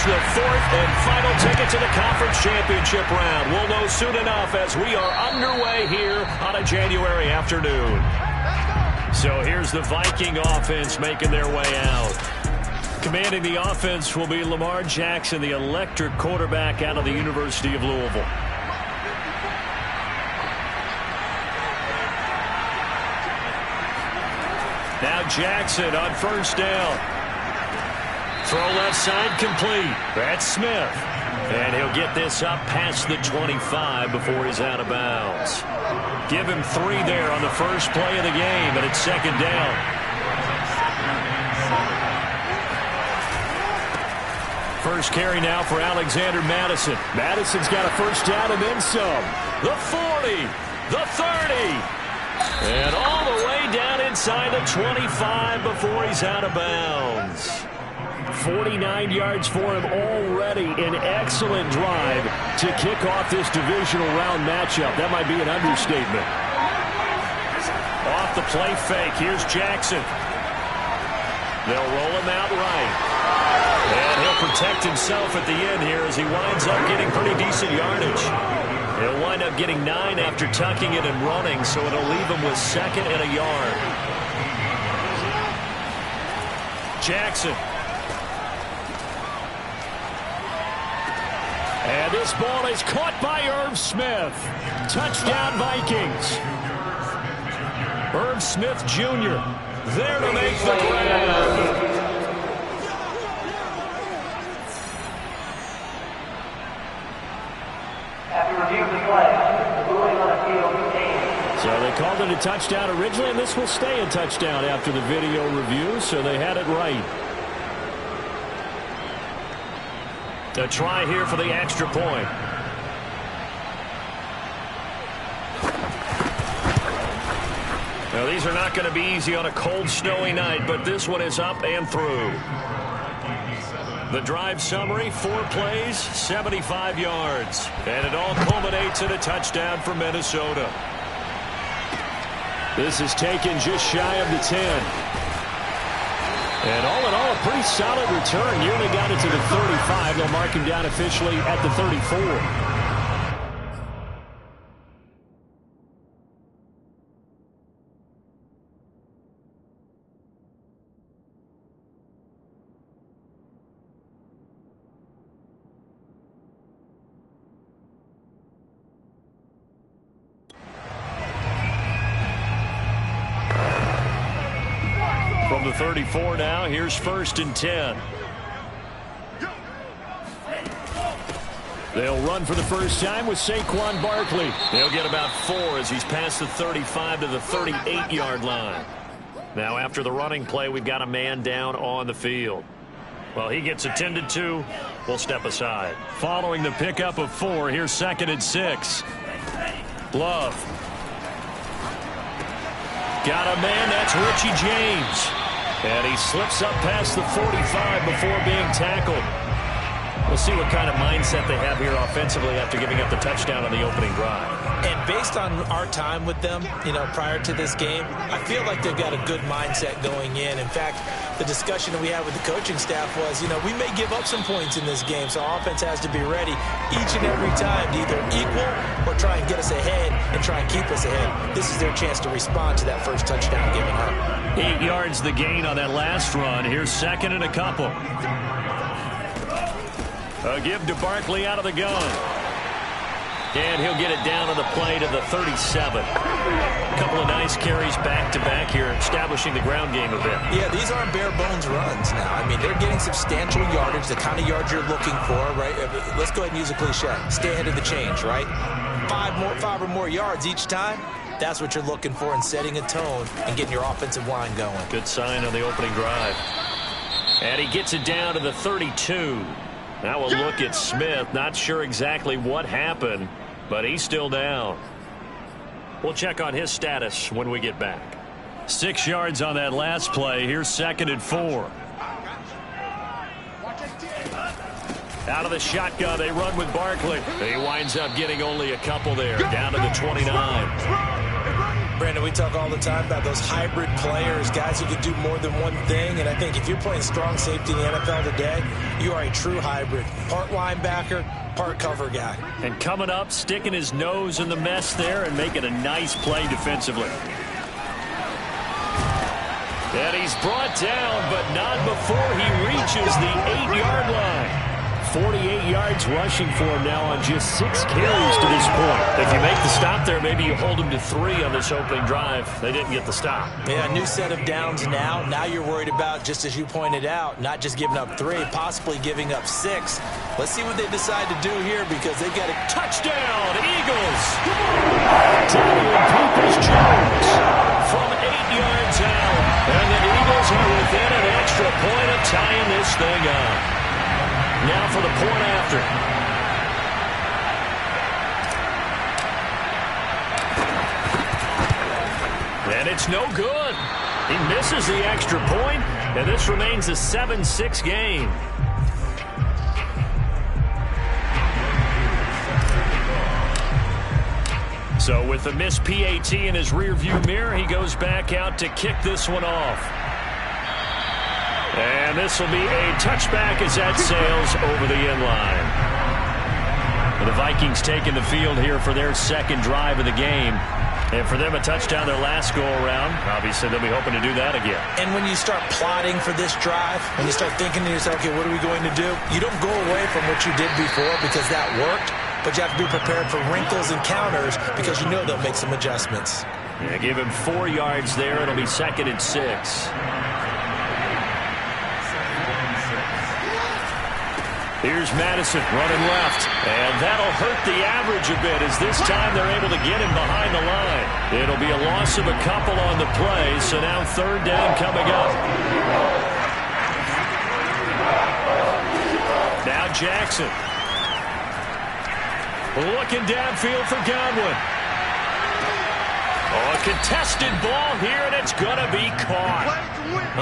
the fourth and final ticket to the conference championship round. We'll know soon enough as we are underway here on a January afternoon. So here's the Viking offense making their way out. Commanding the offense will be Lamar Jackson, the electric quarterback out of the University of Louisville. Now Jackson on first down. Throw left side complete. That's Smith. And he'll get this up past the 25 before he's out of bounds. Give him 3 there on the first play of the game, and it's second down. First carry now for Alexander Madison. Madison's got a first down and then some. The 40, the 30. And all the way down inside the 25 before he's out of bounds. 49 yards for him already. An excellent drive to kick off this divisional round matchup. That might be an understatement. Off the play fake. Here's Jackson. They'll roll him out right. And he'll protect himself at the end here as he winds up getting pretty decent yardage. He'll wind up getting 9 after tucking it and running, so it'll leave him with 2nd and a yard. Jackson. And this ball is caught by Irv Smith. Touchdown, Vikings. Irv Smith Jr. there to make the grab. So they called it a touchdown originally, and this will stay a touchdown after the video review, so they had it right. A try here for the extra point. Now, these are not going to be easy on a cold, snowy night, but this one is up and through. The drive summary, 4 plays, 75 yards. And it all culminates in a touchdown for Minnesota. This is taken just shy of the 10. And all in all, a pretty solid return. Nearly got it to the 35. They'll mark him down officially at the 34. From the 34 now, here's 1st and 10. They'll run for the first time with Saquon Barkley. They'll get about 4 as he's past the 35 to the 38-yard line. Now, after the running play, we've got a man down on the field. Well, he gets attended to. We'll step aside. Following the pickup of 4, here's 2nd and 6. Love. Got a man, that's Richie James. And he slips up past the 45 before being tackled. We'll see what kind of mindset they have here offensively after giving up the touchdown on the opening drive. And based on our time with them, prior to this game, I feel like they've got a good mindset going in. In fact, the discussion that we had with the coaching staff was, we may give up some points in this game, so our offense has to be ready each and every time to either equal or try and get us ahead and try and keep us ahead. This is their chance to respond to that first touchdown given up. 8 yards the gain on that last run. Here's 2nd and a couple. A give to Barkley out of the gun. And he'll get it down on the play to the 37. A couple of nice carries back-to-back here, establishing the ground game a bit. Yeah, these aren't bare-bones runs now. I mean, they're getting substantial yardage, the kind of yards you're looking for, right? Let's go ahead and use a cliche. Stay ahead of the change, right? 5 or more yards each time. That's what you're looking for in setting a tone and getting your offensive line going. Good sign on the opening drive. And he gets it down to the 32. Now a look at Smith. Not sure exactly what happened, but he's still down. We'll check on his status when we get back. 6 yards on that last play. Here's 2nd and 4. Out of the shotgun, they run with Barkley. He winds up getting only a couple there, down to the 29. Brandon, we talk all the time about those hybrid players, guys who can do more than one thing. And I think if you're playing strong safety in the NFL today, you are a true hybrid. Part linebacker, part cover guy. And coming up, sticking his nose in the mess there and making a nice play defensively. And he's brought down, but not before he reaches the 8-yard line. 48 yards rushing for him now on just 6 carries to this point. If you make the stop there, maybe you hold him to 3 on this opening drive. They didn't get the stop. Yeah, new set of downs now. Now you're worried about, just as you pointed out, not just giving up 3, possibly giving up 6. Let's see what they decide to do here because they've got a touchdown, Eagles. Daniel Peoples-Jones from 8 yards out. And the Eagles are within an extra point of tying this thing up. Now for the point after. And it's no good. He misses the extra point, and this remains a 7-6 game. So with the missed PAT in his rearview mirror, he goes back out to kick this one off. And this will be a touchback as that sails over the end line. And the Vikings taking the field here for their second drive of the game. And for them, a touchdown their last go-around. Obviously, they'll be hoping to do that again. And when you start plotting for this drive, when you start thinking to yourself, okay, what are we going to do? You don't go away from what you did before because that worked, but you have to be prepared for wrinkles and counters because you know they'll make some adjustments. Yeah, give him 4 yards there. It'll be 2nd and 6. Here's Madison running left, and that'll hurt the average a bit as this time they're able to get him behind the line. It'll be a loss of a couple on the play, so now 3rd down coming up. Now Jackson. Looking downfield for Godwin. Oh, a contested ball here, and it's going to be caught.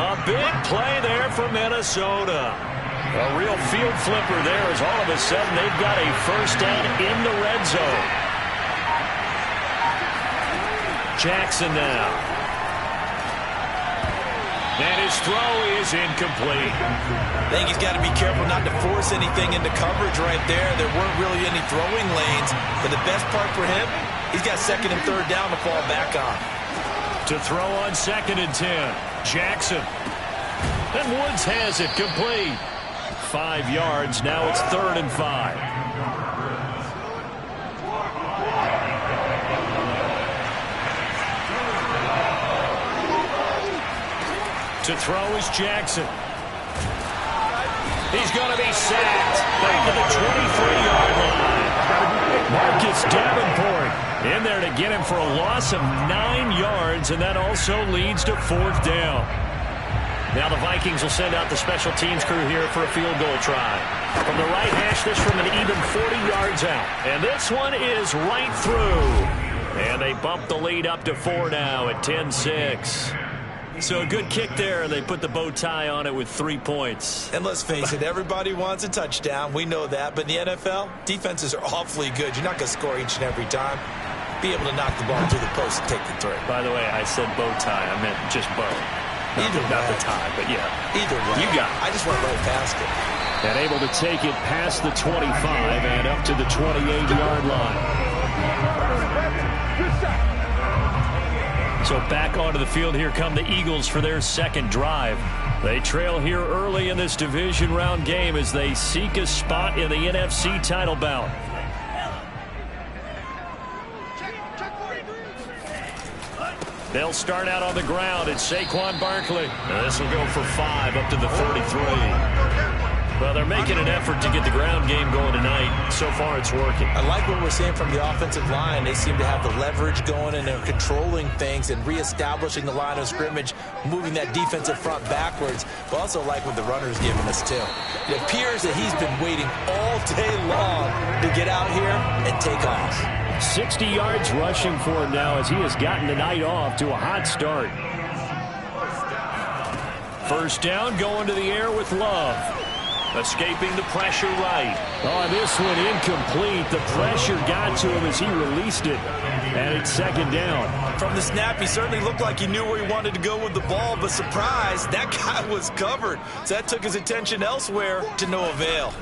A big play there for Minnesota. A real field flipper there as all of a sudden they've got a 1st down in the red zone. Jackson now. And his throw is incomplete. I think he's got to be careful not to force anything into coverage right there. There weren't really any throwing lanes. But the best part for him, he's got 2nd and 3rd down to fall back on. To throw on 2nd and 10. Jackson. And Woods has it complete. 5 yards. Now it's 3rd and 5. To throw is Jackson. He's going to be sacked. Back to the 23-yard line. Marcus Davenport in there to get him for a loss of 9 yards, and that also leads to 4th down. Now the Vikings will send out the special teams crew here for a field goal try. From the right hash, this from an even 40 yards out. And this one is right through. And they bump the lead up to 4 now at 10-6. So a good kick there, and they put the bow tie on it with 3 points. And let's face it, everybody wants a touchdown. We know that. But in the NFL, defenses are awfully good. You're not going to score each and every time. Be able to knock the ball through the post and take the 3. By the way, I said bow tie. I meant just bow. Not the tie, but yeah. Either way. You got it. I just went right past it. And able to take it past the 25 and up to the 28-yard line. So back onto the field, here come the Eagles for their 2nd drive. They trail here early in this division round game as they seek a spot in the NFC title bout. They'll start out on the ground. It's Saquon Barkley. Now this will go for 5 up to the 33. Well, they're making an effort to get the ground game going tonight. So far, it's working. I like what we're seeing from the offensive line. They seem to have the leverage going, and they're controlling things and reestablishing the line of scrimmage, moving that defensive front backwards. But also like what the runner's giving us, too. It appears that he's been waiting all day long to get out here and take off. 60 yards rushing for him now as he has gotten the night off to a hot start. 1st down, going to the air with Love. Escaping the pressure right. Oh, this one incomplete. The pressure got to him as he released it. And it's second down. From the snap, he certainly looked like he knew where he wanted to go with the ball, but surprise, that guy was covered. So that took his attention elsewhere to no avail.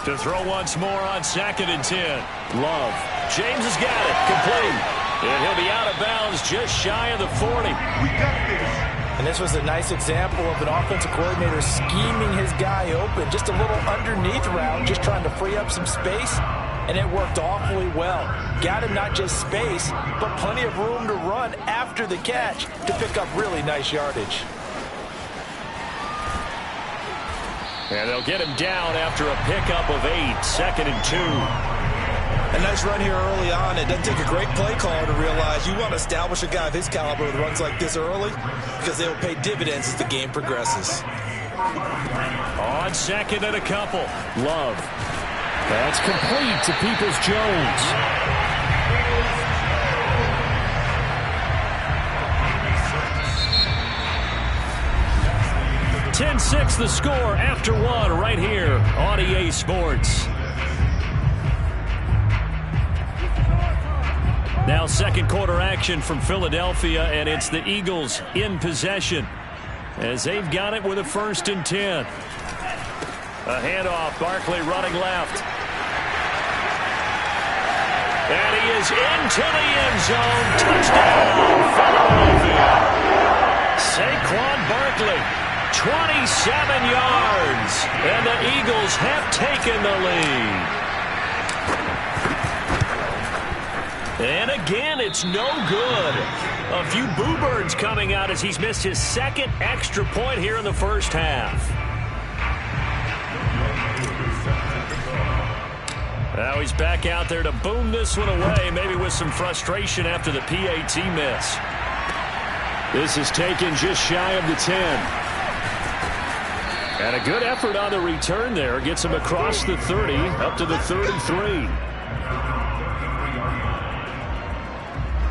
To throw once more on 2nd and 10. Love. James has got it. Complete. And he'll be out of bounds just shy of the 40. We got this. And this was a nice example of an offensive coordinator scheming his guy open. Just a little underneath route, just trying to free up some space. And it worked awfully well. Got him not just space, but plenty of room to run after the catch to pick up really nice yardage. And they'll get him down after a pickup of 8, 2nd and 2. A nice run here early on. It doesn't take a great play caller to realize you want to establish a guy of his caliber with runs like this early because they will pay dividends as the game progresses. On 2nd and a couple. Love. That's complete to Peoples-Jones. 10-6 the score after one right here on EA Sports. Now second quarter action from Philadelphia, and it's the Eagles in possession as they've got it with a 1st and 10. A handoff, Barkley running left. And he is into the end zone. Touchdown, Philadelphia. Saquon Barkley, 27 yards. And the Eagles have taken the lead. And again, it's no good. A few boo birds coming out as he's missed his 2nd extra point here in the first half. Now he's back out there to boom this one away, maybe with some frustration after the PAT miss. This is taken just shy of the 10. And a good effort on the return there. Gets him across the 30, up to the 33.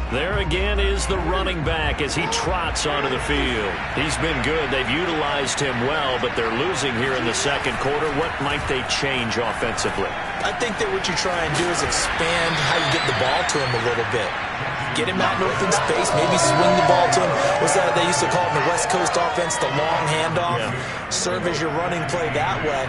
There again is the running back as he trots onto the field. He's been good. They've utilized him well, but they're losing here in the second quarter. What might they change offensively? I think that what you try and do is expand how you get the ball to him a little bit. Get him out in open space, maybe swing the ball to him. What's that they used to call it in the West Coast offense, the long handoff? Yeah. Serve as your running play that way,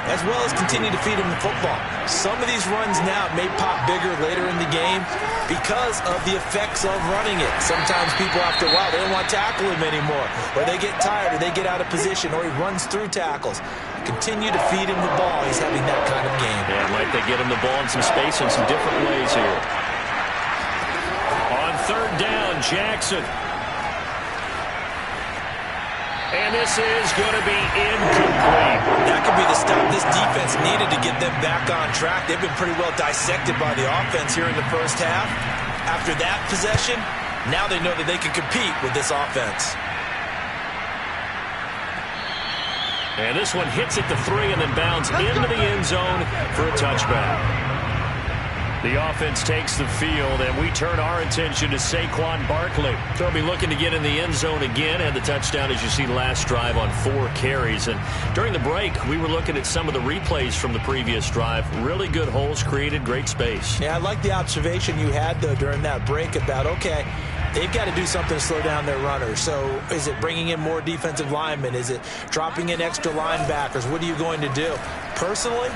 as well as continue to feed him the football. Some of these runs now may pop bigger later in the game because of the effects of running it. Sometimes people, after a while, they don't want to tackle him anymore, or they get tired, or they get out of position, or he runs through tackles. Continue to feed him the ball. He's having that kind of game. Yeah, might they get him the ball in some space in some different ways here. On 3rd down, Jackson. And this is going to be incomplete. That could be the stop this defense needed to get them back on track. They've been pretty well dissected by the offense here in the first half. After that possession, now they know that they can compete with this offense. And this one hits at the 3 and then bounds into the end zone for a touchback. The offense takes the field, and we turn our attention to Saquon Barkley. They'll be looking to get in the end zone again, and the touchdown, as you see, last drive on 4 carries. And during the break, we were looking at some of the replays from the previous drive. Really good holes created, great space. Yeah, I like the observation you had, though, during that break about, okay, they've got to do something to slow down their runners. So is it bringing in more defensive linemen? Is it dropping in extra linebackers? What are you going to do? Personally,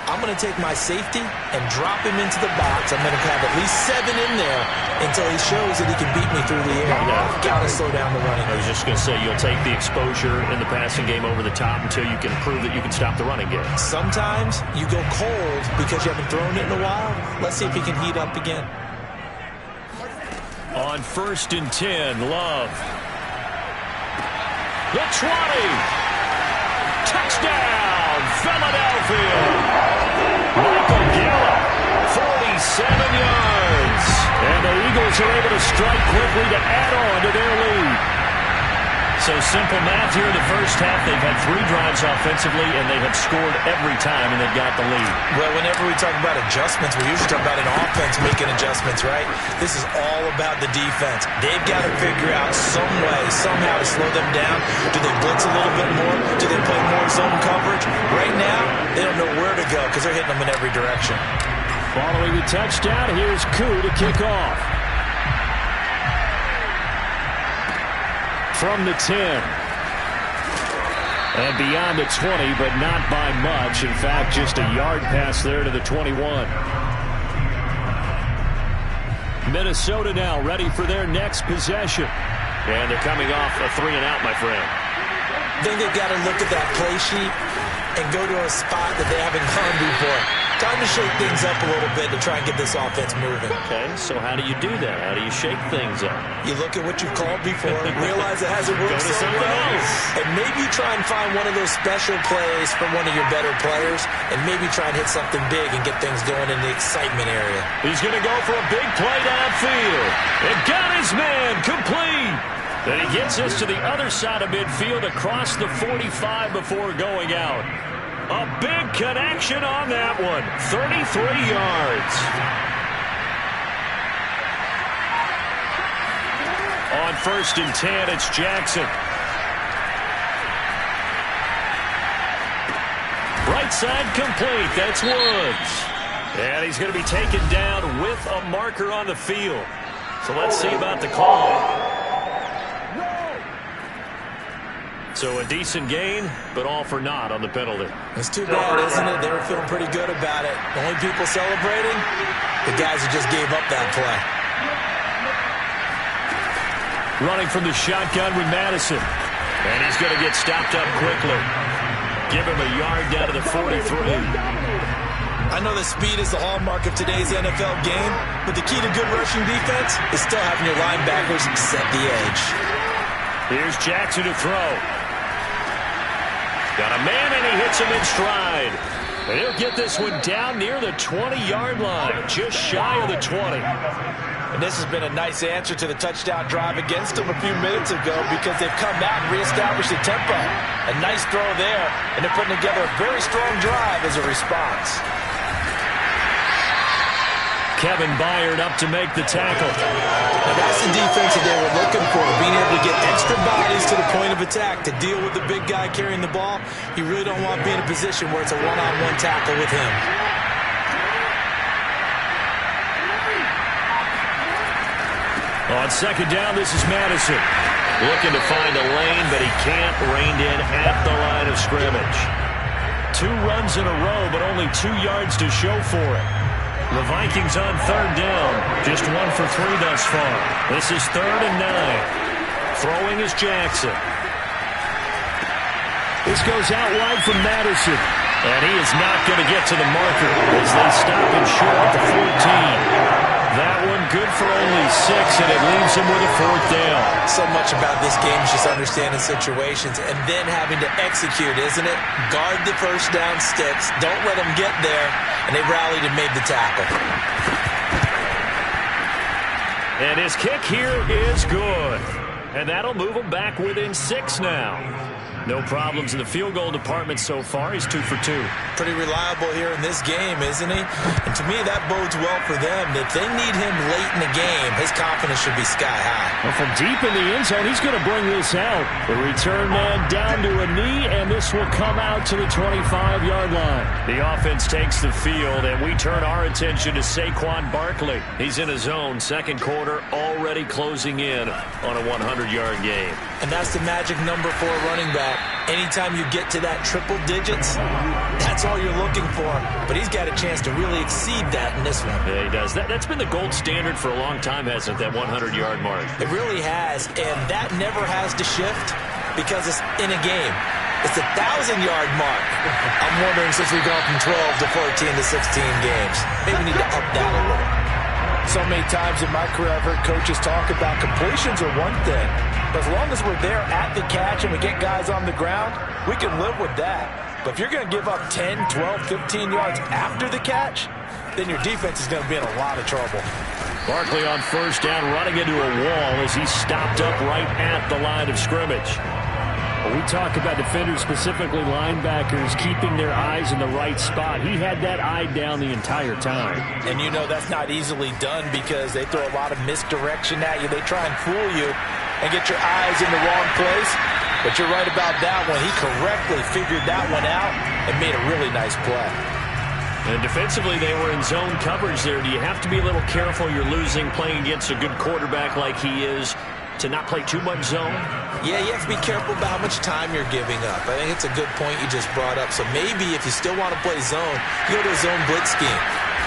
I'm going to take my safety and drop him into the box. I'm going to have at least 7 in there until he shows that he can beat me through the air. Got to slow down the running. I was just going to say, you'll take the exposure in the passing game over the top until you can prove that you can stop the running game. Sometimes you go cold because you haven't thrown it in a while. Let's see if he can heat up again. On 1st and 10, Love. The 20. Touchdown, Philadelphia. Michael Gallup, 47 yards. And the Eagles are able to strike quickly to add on to their lead. So simple math here in the first half. They've had 3 drives offensively, and they have scored every time, and they've got the lead. Well, whenever we talk about adjustments, we usually talk about an offense making adjustments, right? This is all about the defense. They've got to figure out some way, somehow to slow them down. Do they blitz a little bit more? Do they play more zone coverage? Right now, they don't know where to go because they're hitting them in every direction. Following the touchdown, here's Koo to kick off. From the 10. And beyond the 20, but not by much. In fact, just a yard pass there to the 21. Minnesota now ready for their next possession. And they're coming off a 3-and-out, my friend. I think they've got to look at that play sheet and go to a spot that they haven't gone before. Time to shake things up a little bit to try and get this offense moving. Okay, so how do you do that? How do you shake things up? You look at what you've called before, realize it hasn't worked so well, and maybe try and find one of those special plays from one of your better players, and maybe try and hit something big and get things going in the excitement area. He's going to go for a big play downfield. And got his man complete. Then he gets us to the other side of midfield across the 45 before going out. A big connection on that one. 33 yards. On 1st and 10, it's Jackson. Right side complete. That's Woods. And he's going to be taken down with a marker on the field. So let's see about the call. So a decent gain, but all for naught on the penalty. It's too bad, isn't it? They were feeling pretty good about it. The only people celebrating, the guys who just gave up that play. Running from the shotgun with Madison. And he's going to get stopped up quickly. Give him a yard down to the 43. I know that speed is the hallmark of today's NFL game, but the key to good rushing defense is still having your linebackers set the edge. Here's Jackson to throw. Got a man, and he hits him in stride. And he'll get this one down near the 20-yard line, just shy of the 20. And this has been a nice answer to the touchdown drive against them a few minutes ago because they've come out and reestablished the tempo. A nice throw there, and they're putting together a very strong drive as a response. Kevin Byard up to make the tackle. Now that's the defense that they were looking for, being able to get extra bodies to the point of attack to deal with the big guy carrying the ball. You really don't want to be in a position where it's a one-on-one tackle with him. On 2nd down, this is Madison. Looking to find a lane, but he can't. Reined in at the line of scrimmage. 2 runs in a row, but only 2 yards to show for it. The Vikings on 3rd down. Just 1 for 3 thus far. This is 3rd and 9. Throwing is Jackson. This goes out wide from Madison. And he is not going to get to the marker as they stop him short at the 14. That one good for only 6, and it leaves him with a 4th down. So much about this game is just understanding situations and then having to execute, isn't it? Guard the first down sticks. Don't let them get there. And they rallied and made the tackle. And his kick here is good. And that'll move him back within 6 now. No problems in the field goal department so far. He's 2 for 2. Pretty reliable here in this game, isn't he? And to me, that bodes well for them. If they need him late in the game, his confidence should be sky high. Well, from deep in the end zone, he's going to bring this out. The return man down to a knee, and this will come out to the 25-yard line. The offense takes the field, and we turn our attention to Saquon Barkley. He's in his own 2nd quarter, already closing in on a 100-yard game. And that's the magic number for a running back. Anytime you get to that triple digits, that's all you're looking for. But he's got a chance to really exceed that in this one. Yeah, he does. That's been the gold standard for a long time, hasn't it, that 100-yard mark? It really has, and that never has to shift because it's in a game. It's a 1,000-yard mark. I'm wondering, since we've gone from 12 to 14 to 16 games, maybe we need to up that a little. So many times in my career, I've heard coaches talk about completions are one thing. But as long as we're there at the catch and we get guys on the ground, we can live with that. But if you're going to give up 10, 12, 15 yards after the catch, then your defense is going to be in a lot of trouble. Barkley on 1st down, running into a wall as he's stopped up right at the line of scrimmage. When we talk about defenders, specifically linebackers, keeping their eyes in the right spot, he had that eye down the entire time. And you know that's not easily done because they throw a lot of misdirection at you. They try and fool you and get your eyes in the wrong place. But you're right about that one. He correctly figured that one out and made a really nice play. And defensively, they were in zone coverage there. Do you have to be a little careful? You're losing playing against a good quarterback like he is to not play too much zone? Yeah, you have to be careful about how much time you're giving up. I think it's a good point you just brought up. So maybe if you still want to play zone, you go to a zone blitz scheme.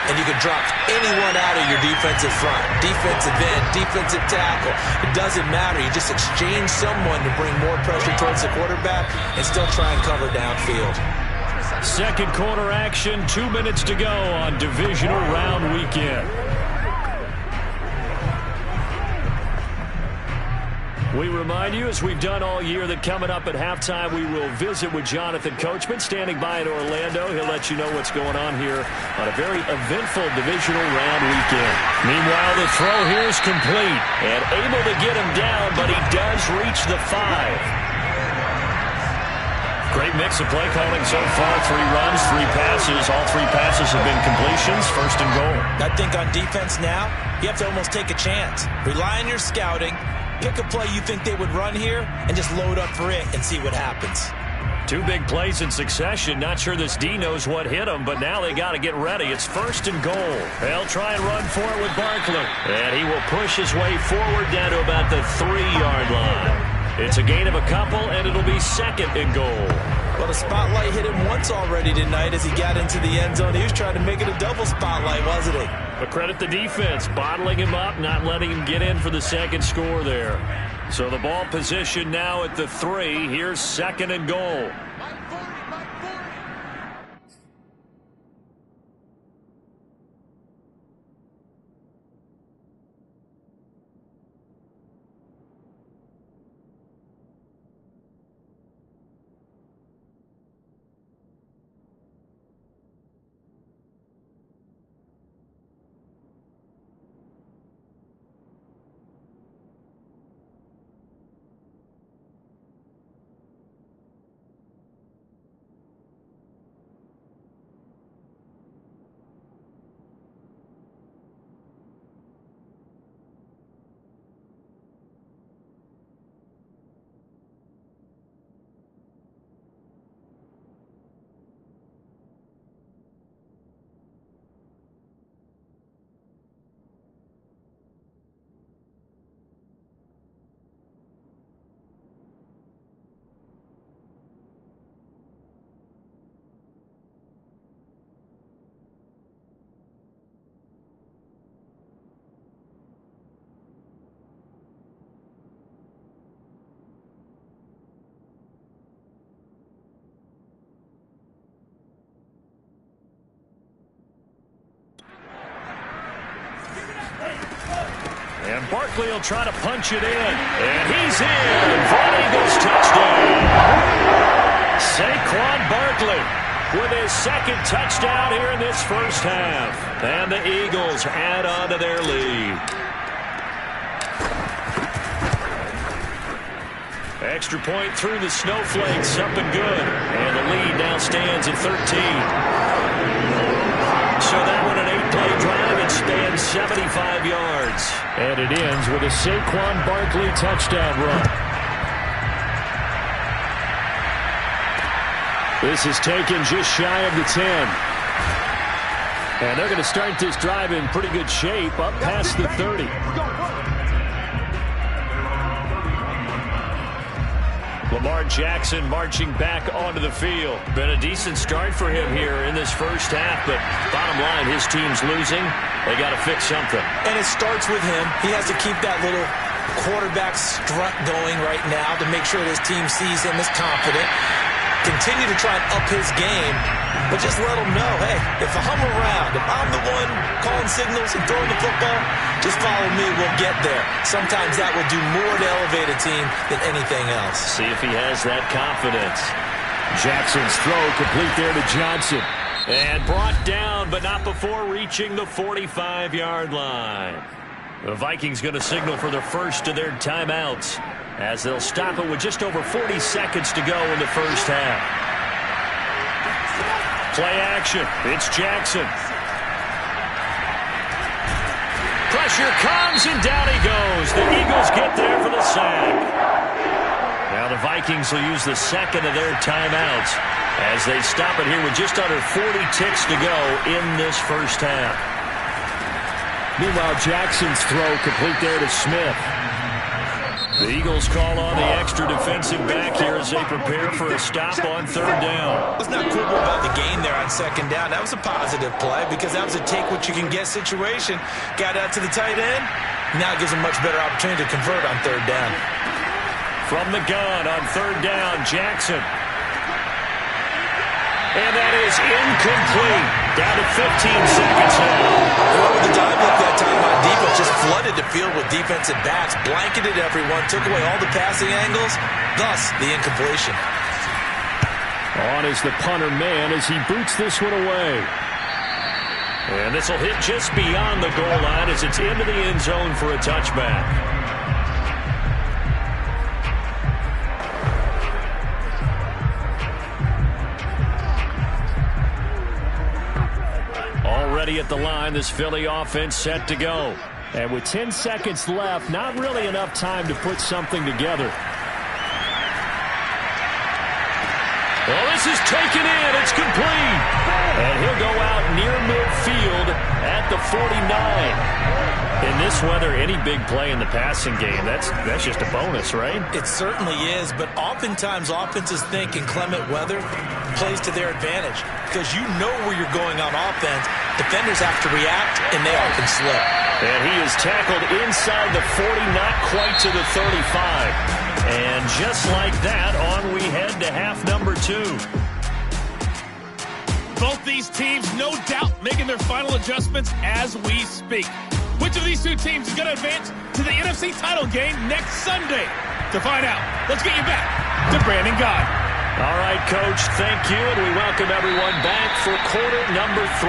And you can drop anyone out of your defensive front, defensive end, defensive tackle. It doesn't matter. You just exchange someone to bring more pressure towards the quarterback and still try and cover downfield. Second quarter action, 2 minutes to go on divisional round weekend. We remind you, as we've done all year, that coming up at halftime, we will visit with Jonathan Coachman, standing by in Orlando. He'll let you know what's going on here on a very eventful divisional round weekend. Meanwhile, the throw here is complete and able to get him down, but he does reach the 5. Great mix of play calling so far. 3 runs, 3 passes. All 3 passes have been completions. First and goal. I think on defense now, you have to almost take a chance. Rely on your scouting. Pick a play you think they would run here and just load up for it and see what happens. 2 big plays in succession. Not sure this D knows what hit him, but now they got to get ready. It's first and goal. They'll try and run for it with Barkley. And he will push his way forward down to about the 3-yard line. It's a gain of a couple, and it'll be second and goal. Well, the spotlight hit him once already tonight as he got into the end zone. He was trying to make it a double spotlight, wasn't he? But credit the defense, bottling him up, not letting him get in for the second score there. So the ball position now at the 3. Here's second and goal. And Barkley will try to punch it in. And he's in for an Eagles touchdown. Saquon Barkley with his second touchdown here in this first half. And the Eagles add on to their lead. Extra point through the snowflakes, up and good. And the lead now stands at 13. So that one an 8-play drive. It spans 75 yards. And it ends with a Saquon Barkley touchdown run. This is taken just shy of the 10. And they're going to start this drive in pretty good shape, up past the 30. Lamar Jackson marching back onto the field. Been a decent start for him here in this first half, but bottom line, his team's losing. They got to fix something. And it starts with him. He has to keep that little quarterback strut going right now to make sure his team sees him as confident. Continue to try and up his game, but just let him know, hey, if I'm around, if I'm the one calling signals and throwing the football, just follow me, we'll get there. Sometimes that will do more to elevate a team than anything else. See if he has that confidence. Jackson's throw complete there to Johnson. And brought down, but not before reaching the 45-yard line. The Vikings going to signal for the first of their timeouts. as they'll stop it with just over 40 seconds to go in the first half. Play action. It's Jackson. Pressure comes, and down he goes. The Eagles get there for the sack. Now the Vikings will use the second of their timeouts as they stop it here with just under 40 ticks to go in this first half. Meanwhile, Jackson's throw complete there to Smith. The Eagles call on the extra defensive back here as they prepare for a stop on third down. What's not cool about the gain there on second down? That was a positive play because that was a take-what-you-can-get situation. Got out to the tight end. Now it gives them much better opportunity to convert on third down. From the gun on third down, Jackson. And that is incomplete. Down to 15 seconds now. Over the dive look that time on defense, just flooded the field with defensive backs, blanketed everyone, took away all the passing angles, thus the incompletion. On is the punter man as he boots this one away. And this will hit just beyond the goal line as it's into the end zone for a touchback. Already at the line, this Philly offense set to go. And with 10 seconds left, not really enough time to put something together. Well, this is taken in. It's complete. And he'll go out near midfield at the 49. In this weather, any big play in the passing game, that's just a bonus, right? It certainly is, but oftentimes offenses think inclement weather plays to their advantage because you know where you're going on offense. Defenders have to react, and they often slip. And he is tackled inside the 40, not quite to the 35. And just like that, on we head to half number 2. Both these teams, no doubt, making their final adjustments as we speak. Which of these two teams is going to advance to the NFC title game next Sunday? To find out, let's get you back to Brandon Gaudin. All right, Coach, thank you, and we welcome everyone back for quarter number 3.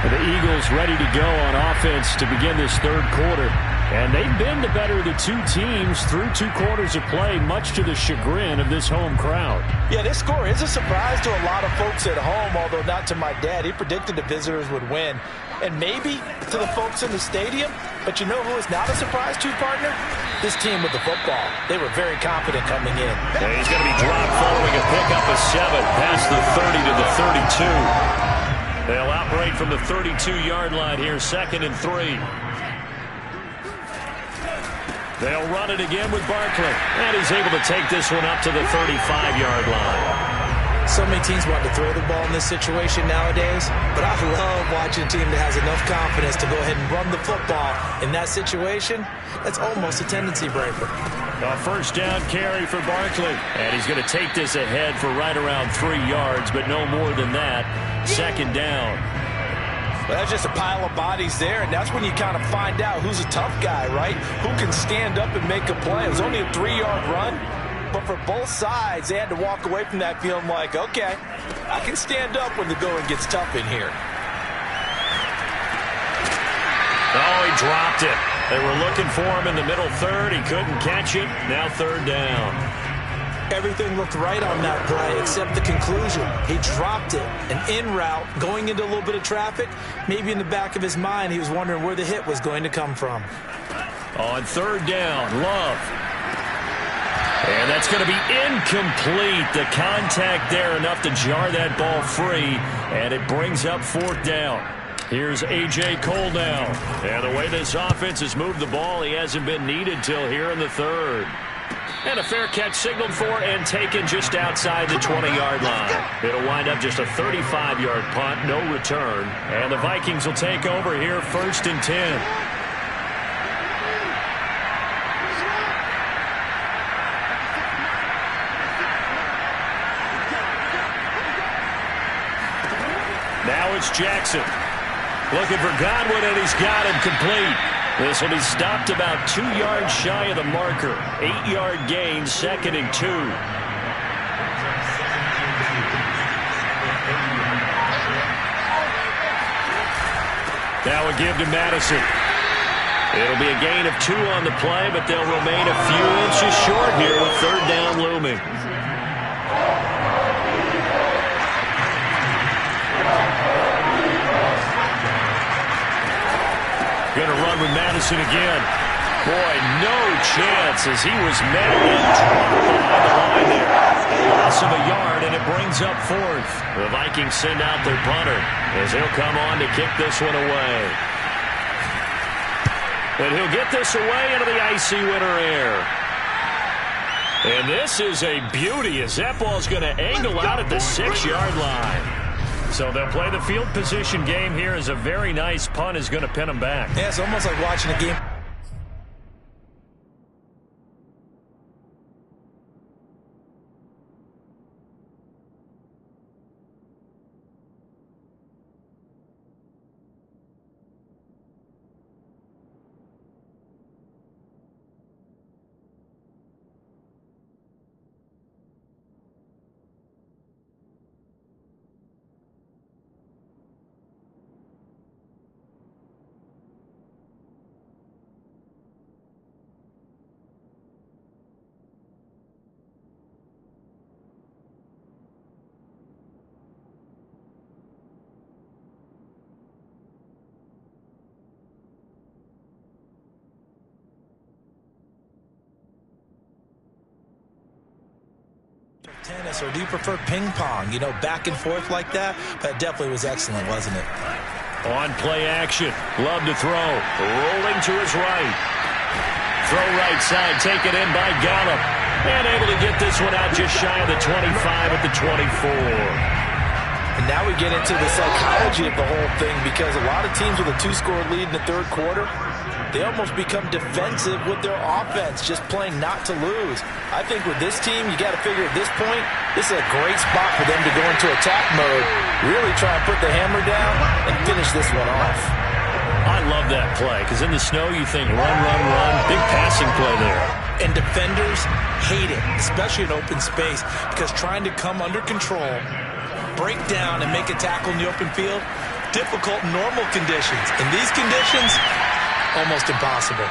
The Eagles ready to go on offense to begin this third quarter. And they've been the better of the two teams through 2 quarters of play, much to the chagrin of this home crowd. Yeah, this score is a surprise to a lot of folks at home, although not to my dad. He predicted the visitors would win. And maybe to the folks in the stadium, but you know who is not a surprise to, partner? This team with the football. They were very confident coming in. Yeah, he's going to be dropped following a pickup of 7 past the 30 to the 32. They'll operate from the 32-yard line here, 2nd and 3. They'll run it again with Barkley. And he's able to take this one up to the 35-yard line. So many teams want to throw the ball in this situation nowadays, but I love watching a team that has enough confidence to go ahead and run the football in that situation. That's almost a tendency breaker. A first down carry for Barkley. And he's going to take this ahead for right around 3 yards, but no more than that. 2nd down. Well, that's just a pile of bodies there, and that's when you kind of find out who's a tough guy, right? Who can stand up and make a play. It was only a 3-yard run, but for both sides, they had to walk away from that feeling like, okay, I can stand up when the going gets tough in here. Oh, he dropped it. They were looking for him in the middle third. He couldn't catch it. Now 3rd down. Everything looked right on that play except the conclusion. He dropped it. An in route, going into a little bit of traffic. Maybe in the back of his mind, he was wondering where the hit was going to come from. On 3rd down, Love. And that's going to be incomplete. The contact there enough to jar that ball free. And it brings up 4th down. Here's A.J. Cole now. And the way this offense has moved the ball, he hasn't been needed till here in the 3rd. And a fair catch signaled for and taken just outside the 20-yard line. It'll wind up just a 35-yard punt, no return. And the Vikings will take over here 1st and 10. Now it's Jackson. Looking for Godwin, and he's got him complete. This will be stopped about 2 yards shy of the marker. 8-yard gain, 2nd and 2. Now a give to Madison. It'll be a gain of 2 on the play, but they'll remain a few inches short here with 3rd down looming. Going to run with Madison again. Boy, no chance as he was met and dropped behind the line there. A loss of a yard, and it brings up 4th. The Vikings send out their punter as he'll come on to kick this one away. And he'll get this away into the icy winter air. And this is a beauty as that ball's going to angle out at the 6-yard line. So they'll play the field position game here as a very nice punt is going to pin them back. Yeah, it's almost like watching a game. Tennis, or do you prefer ping pong? You know, back and forth like that? That definitely was excellent, wasn't it? On play action. Love to throw. Rolling to his right. Throw right side. Taken in by Gallup. And able to get this one out just shy of the 25 at the 24. And now we get into the psychology of the whole thing, because a lot of teams with a 2-score lead in the 3rd quarter, they almost become defensive with their offense, just playing not to lose. I think with this team, you got to figure at this point, this is a great spot for them to go into attack mode, really try and put the hammer down and finish this one off. I love that play, because in the snow you think run, run, run. Big passing play there. And defenders hate it, especially in open space, because trying to come under control, break down and make a tackle in the open field, difficult in normal conditions. In these conditions, almost impossible.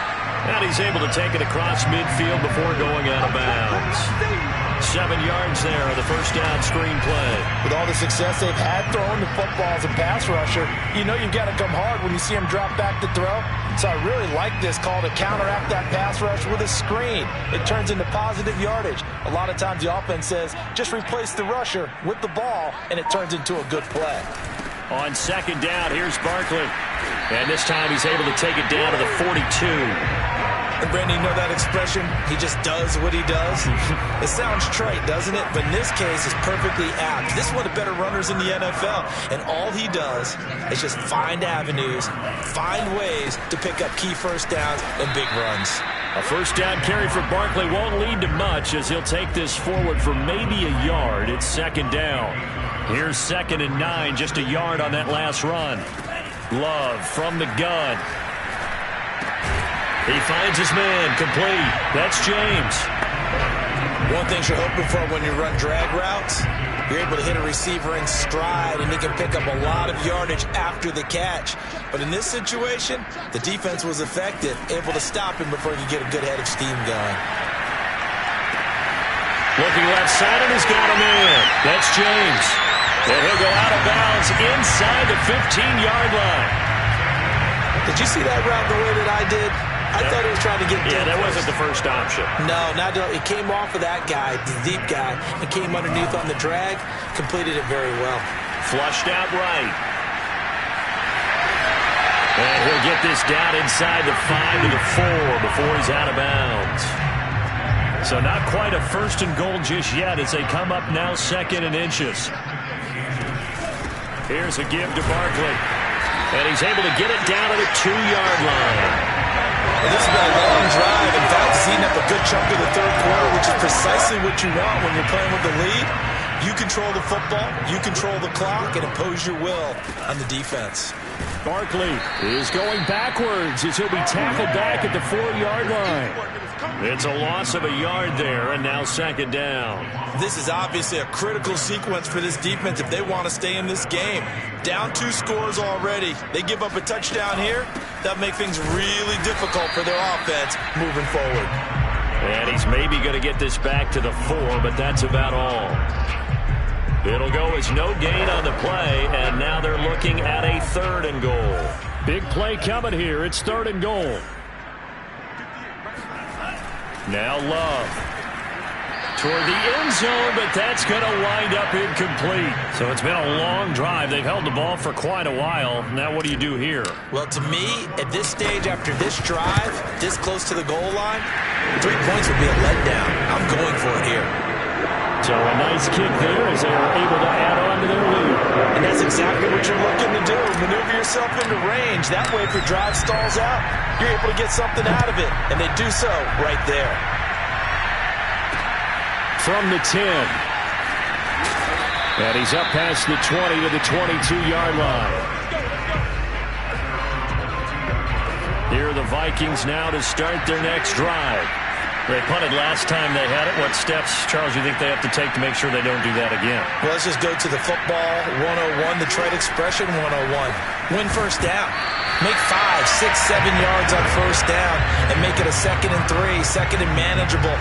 And he's able to take it across midfield before going out of bounds. 7 yards there on the first down screen play. With all the success they've had throwing the football as a pass rusher, you know you've got to come hard when you see him drop back to throw. So I really like this call to counteract that pass rush with a screen. It turns into positive yardage. A lot of times the offense says, just replace the rusher with the ball, and it turns into a good play. On 2nd down, here's Barkley. And this time he's able to take it down to the 42. And Brandon, you know that expression? He just does what he does. It sounds trite, doesn't it? But in this case, it's perfectly apt. This is one of the better runners in the NFL. And all he does is just find avenues, find ways to pick up key first downs and big runs. A first down carry for Barkley won't lead to much as he'll take this forward for maybe a yard. It's 2nd down. Here's 2nd and 9, just a yard on that last run. Love from the gun. He finds his man, complete. That's James. One thing you're hoping for when you run drag routes, you're able to hit a receiver in stride, and he can pick up a lot of yardage after the catch. But in this situation, the defense was effective, able to stop him before he could get a good head of steam going. Looking left side, and he's got him in. That's James. And he'll go out of bounds inside the 15-yard line. Did you see that route the way that I did? I thought he was trying to get that wasn't the first option. No, it came off of that guy, the deep guy, and came underneath on the drag, completed it very well. Flushed out right. And he'll get this down inside the 5 to the 4 before he's out of bounds. So not quite a 1st and goal just yet as they come up now 2nd and inches. Here's a give to Barkley. And he's able to get it down to the 2-yard line. And this has been a long drive. In fact, it's eating up a good chunk of the 3rd quarter, which is precisely what you want when you're playing with the lead. You control the football, you control the clock, and impose your will on the defense. Barkley is going backwards as he'll be tackled back at the 4-yard line. It's a loss of a yard there, and now second down. This is obviously a critical sequence for this defense if they want to stay in this game. Down 2 scores already. They give up a touchdown here. That'll make things really difficult for their offense moving forward. And he's maybe going to get this back to the 4, but that's about all. It'll go as no gain on the play, and now they're looking at a 3rd and goal. Big play coming here. It's 3rd and goal. Now Love toward the end zone, but that's going to wind up incomplete. So it's been a long drive. They've held the ball for quite a while. Now what do you do here? Well, to me, at this stage, after this drive, this close to the goal line, 3 points would be a letdown. I'm going for it here. So a nice kick there as they are able to add on to their lead. And that's exactly what you're looking to do. Maneuver yourself into range. That way, if your drive stalls out, you're able to get something out of it. And they do so right there. From the 10. And he's up past the 20 to the 22-yard line. Here are the Vikings now to start their next drive. They punted last time they had it. What steps, Charles, you think they have to take to make sure they don't do that again? Well, let's just go to the football 101, the trade expression 101. Win first down. Make 5, 6, 7 yards on first down and make it a 2nd and 3, 2nd and manageable.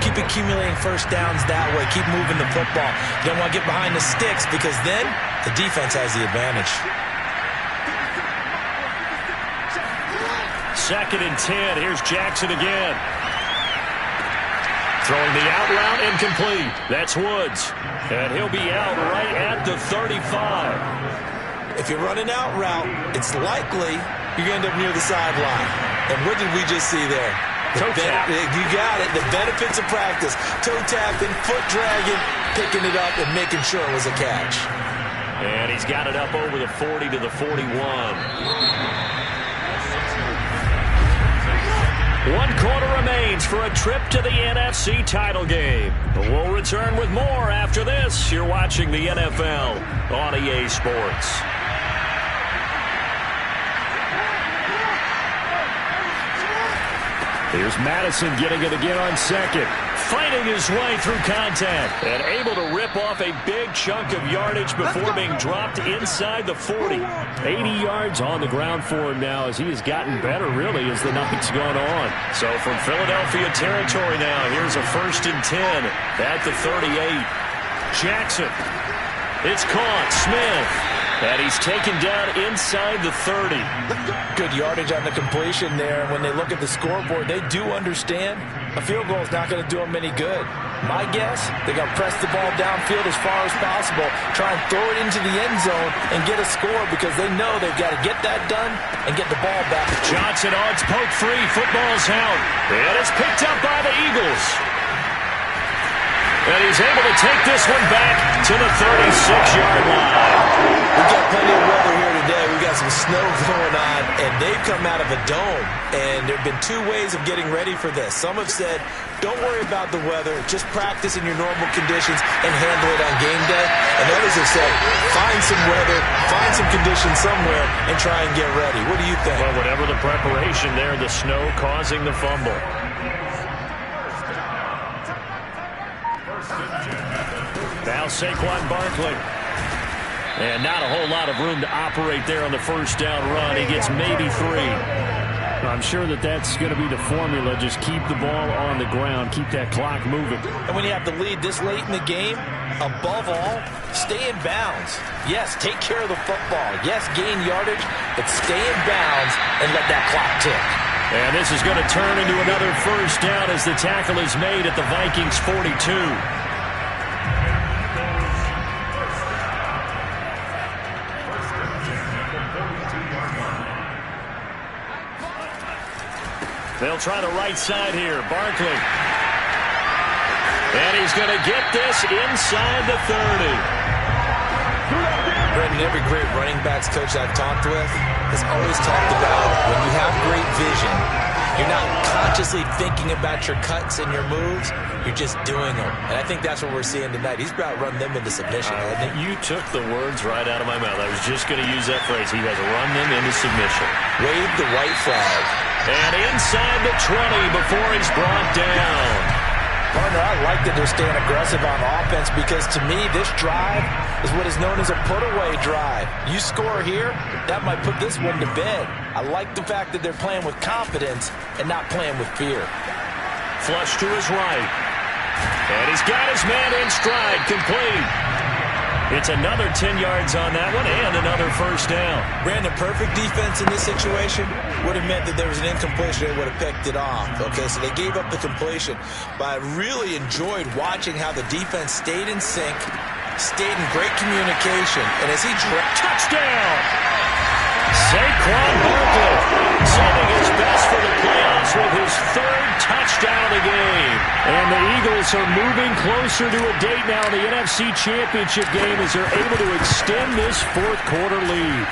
Keep accumulating first downs that way. Keep moving the football. You don't want to get behind the sticks because then the defense has the advantage. 2nd and 10. Here's Jackson again. Throwing the out route incomplete. That's Woods. And he'll be out right at the 35. If you're running out route, it's likely you're going to end up near the sideline. And what did we just see there? Toe tap. You got it. The benefits of practice. Toe tapping, foot dragging, picking it up, and making sure it was a catch. And he's got it up over the 40 to the 41. 1 quarter remains for a trip to the NFC title game. We'll return with more after this. You're watching the NFL on EA Sports. Here's Madison getting it again on 2nd. Fighting his way through contact and able to rip off a big chunk of yardage before being dropped inside the 40. 80 yards on the ground for him now as he has gotten better, really, as the night's gone on. So from Philadelphia territory now, here's a 1st and 10 at the 38. Jackson. It's caught. Smith. And he's taken down inside the 30. Good yardage on the completion there. When they look at the scoreboard, they do understand a field goal is not going to do them any good. My guess, they're going to press the ball downfield as far as possible, try and throw it into the end zone and get a score because they know they've got to get that done and get the ball back. Johnson odds poke free. Football's out. And it's picked up by the Eagles. And he's able to take this one back to the 36-yard line. We've got plenty of weather here today. We've got some snow going on, and they've come out of a dome. And there have been 2 ways of getting ready for this. Some have said, don't worry about the weather. Just practice in your normal conditions and handle it on game day. And others have said, find some weather, find some conditions somewhere, and try and get ready. What do you think? Well, whatever the preparation there, the snow causing the fumble. Now Saquon Barkley. And not a whole lot of room to operate there on the first down run. He gets maybe 3. I'm sure that that's going to be the formula. Just keep the ball on the ground. Keep that clock moving. And when you have the lead this late in the game, above all, stay in bounds. Yes, take care of the football. Yes, gain yardage, but stay in bounds and let that clock tick. And this is going to turn into another first down as the tackle is made at the Vikings 42. They'll try the right side here. Barkley. And he's going to get this inside the 30. Brendan, every great running backs coach I've talked with has always talked about when you have great vision, You're not consciously thinking about your cuts and your moves. You're just doing them. And I think that's what we're seeing tonight. He's about to run them into submission, hasn't he? You took the words right out of my mouth. I was just going to use that phrase. He has run them into submission. Wave the white flag. And inside the 20 before he's brought down. Partner, I like that they're staying aggressive on offense because to me, this drive is what is known as a put-away drive. You score here, that might put this one to bed. I like the fact that they're playing with confidence and not playing with fear. Flush to his right. And he's got his man in stride, complete. It's another 10 yards on that one and another first down. Brandon, perfect defense in this situation would have meant that there was an incompletion. They would have picked it off. Okay, so they gave up the completion. But I really enjoyed watching how the defense stayed in sync, stayed in great communication. And as he touchdown! Saquon Barkley saving his best for the playoffs with his third touchdown of the game. And the Eagles are moving closer to a date now in the NFC Championship game as they're able to extend this fourth quarter lead.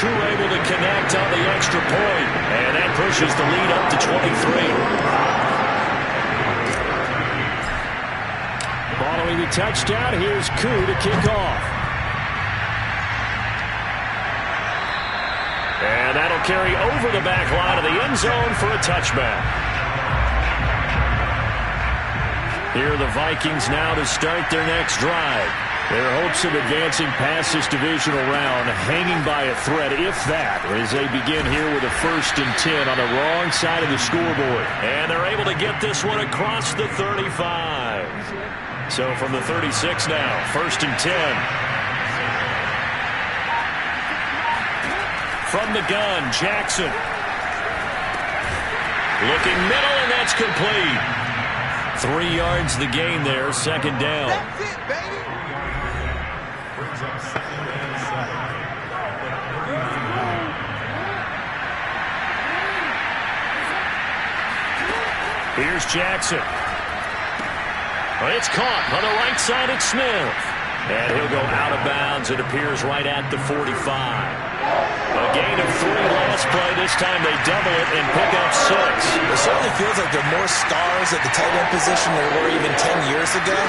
Koo able to connect on the extra point, and that pushes the lead up to 23. Following the touchdown, here's Koo to kick off. And that'll carry over the back line of the end zone for a touchback. Here are the Vikings now to start their next drive. Their hopes of advancing past this divisional round hanging by a thread, if that, as they begin here with a 1st and 10 on the wrong side of the scoreboard. And they're able to get this one across the 35. So from the 36 now, 1st and 10. From the gun, Jackson. Looking middle, and that's complete. 3 yards the gain there, 2nd down. That's it, baby. Here's Jackson. It's caught on the right side at Smith. And he'll go out of bounds. It appears right at the 45. A gain of 3 last play. This time they double it and pick up 6. It certainly feels like there are more stars at the tight end position than there were even 10 years ago.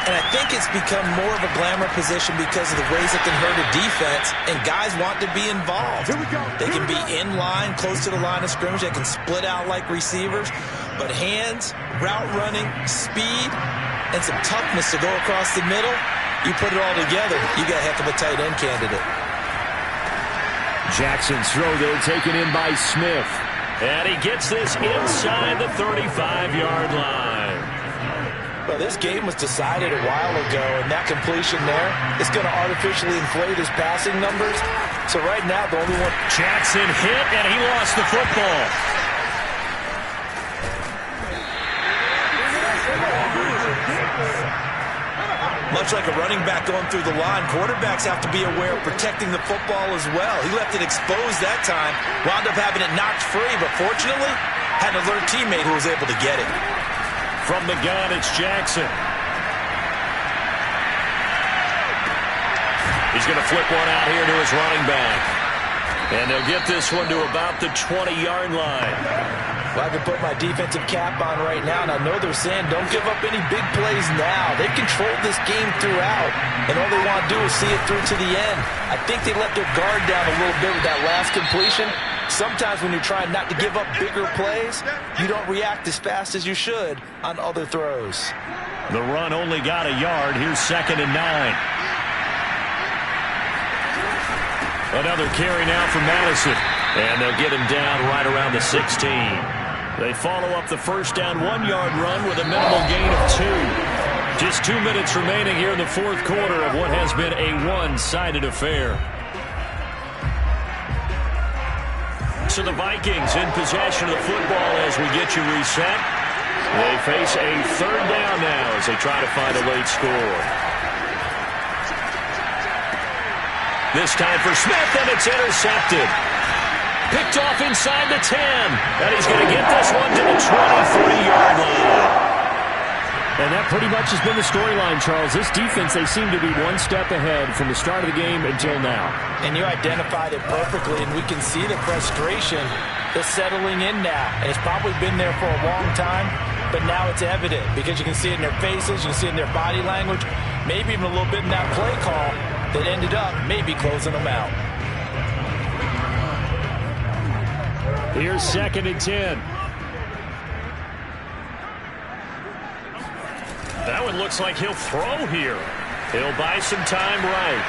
And I think it's become more of a glamour position because of the ways it can hurt a defense, and guys want to be involved. They can be in line, close to the line of scrimmage. They can split out like receivers. But hands, route running, speed, and some toughness to go across the middle, you put it all together, you got a heck of a tight end candidate. Jackson's throw there taken in by Smith. And he gets this inside the 35-yard line. Well, this game was decided a while ago, and that completion there is going to artificially inflate his passing numbers. So right now, the only one... Jackson hit, and he lost the football. Much like a running back going through the line, quarterbacks have to be aware of protecting the football as well. He left it exposed that time, wound up having it knocked free, but fortunately, had an alert teammate who was able to get it. From the gun, it's Jackson. He's going to flip one out here to his running back. And they'll get this one to about the 20-yard line. Well, I can put my defensive cap on right now, and I know they're saying don't give up any big plays now. They've controlled this game throughout, and all they want to do is see it through to the end. I think they let their guard down a little bit with that last completion. Sometimes when you're trying not to give up bigger plays, you don't react as fast as you should on other throws. The run only got a yard. Here's 2nd and 9. Another carry now for Madison. And they'll get him down right around the 16. They follow up the first down 1-yard run with a minimal gain of 2. Just 2 minutes remaining here in the fourth quarter of what has been a one-sided affair. So the Vikings in possession of the football as we get you reset. They face a 3rd down now as they try to find a late score. This time for Smith, and it's intercepted. Picked off inside the 10. And he's going to get this one to the 23-yard line. And that pretty much has been the storyline, Charles. This defense, they seem to be one step ahead from the start of the game until now. And you identified it perfectly, and we can see the frustration is settling in now, and it's probably been there for a long time, but now it's evident because you can see it in their faces, you can see it in their body language, maybe even a little bit in that play call that ended up maybe closing them out. Here's 2nd and 10. That one looks like he'll throw here. He'll buy some time right.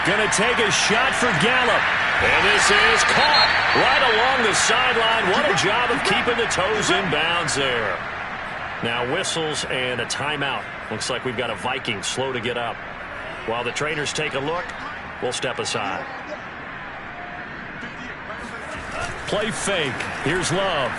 Gonna take a shot for Gallup. And this is caught right along the sideline. What a job of keeping the toes in bounds there. Now whistles and a timeout. Looks like we've got a Viking slow to get up. While the trainers take a look, we'll step aside. Play fake. Here's Love.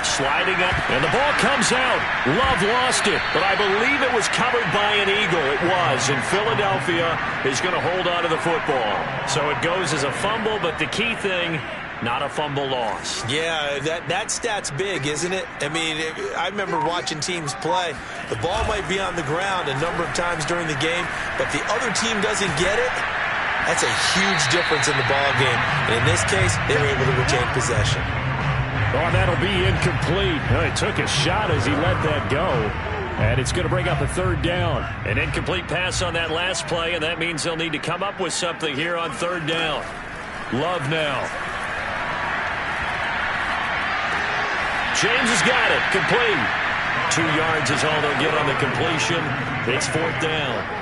Sliding up, and the ball comes out. Love lost it, but I believe it was covered by an Eagle. It was, and Philadelphia is going to hold on to the football. So it goes as a fumble, but the key thing, not a fumble loss. Yeah, that stat's big, isn't it? I mean, I remember watching teams play. The ball might be on the ground a number of times during the game, but the other team doesn't get it. That's a huge difference in the ball game. And in this case, they were able to retain possession. Oh, that'll be incomplete. Oh, he took a shot as he let that go. And it's going to bring up a 3rd down. An incomplete pass on that last play, and that means they'll need to come up with something here on 3rd down. Love now. James has got it. Complete. 2 yards is all they'll get on the completion. It's 4th down.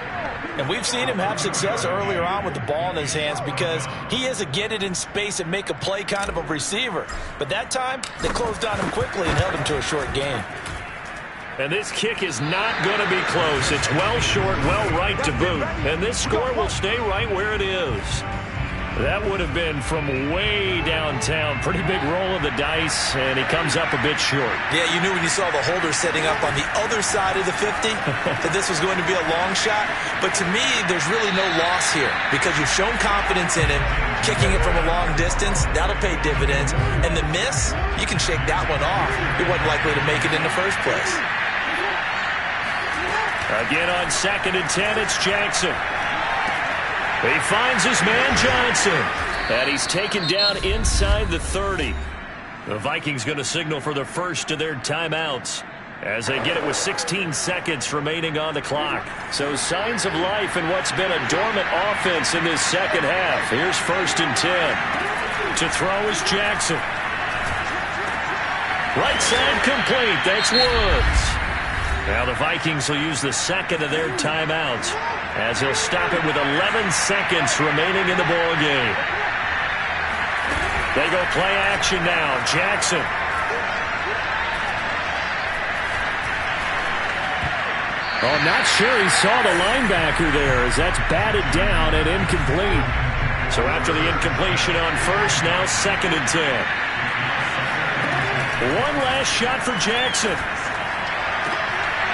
And we've seen him have success earlier on with the ball in his hands because he is a get it in space and make a play kind of a receiver. But that time, they closed on him quickly and held him to a short gain. And this kick is not going to be close. It's well short, well right to boot. And this score will stay right where it is. That would have been from way downtown. Pretty big roll of the dice, and he comes up a bit short. Yeah, you knew when you saw the holder setting up on the other side of the 50 that this was going to be a long shot. But to me, there's really no loss here because you've shown confidence in him. Kicking it from a long distance, that'll pay dividends. And the miss, you can shake that one off. He wasn't likely to make it in the first place. Again on 2nd and 10, it's Jackson. He finds his man Johnson. And he's taken down inside the 30. The Vikings going to signal for the first of their timeouts as they get it with 16 seconds remaining on the clock. So signs of life in what's been a dormant offense in this second half. Here's 1st and 10. To throw is Jackson. Right side complete. That's Woods. Now the Vikings will use the second of their timeouts as they'll stop it with 11 seconds remaining in the ball game. They go play action now. Jackson. Oh, I'm not sure he saw the linebacker there as that's batted down and incomplete. So after the incompletion on 1st, now 2nd and 10. One last shot for Jackson.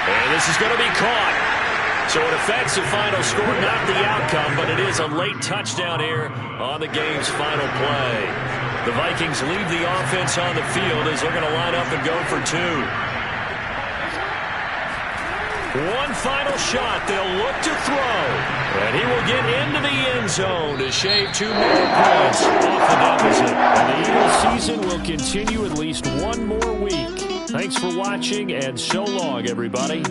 And this is going to be caught. So it affects the final score, not the outcome, but it is a late touchdown here on the game's final play. The Vikings leave the offense on the field as they're going to line up and go for 2. One final shot. They'll look to throw. And he will get into the end zone to shave 2 more points off the deficit. And the Eagles season will continue at least one more week. Thanks for watching, and so long, everybody.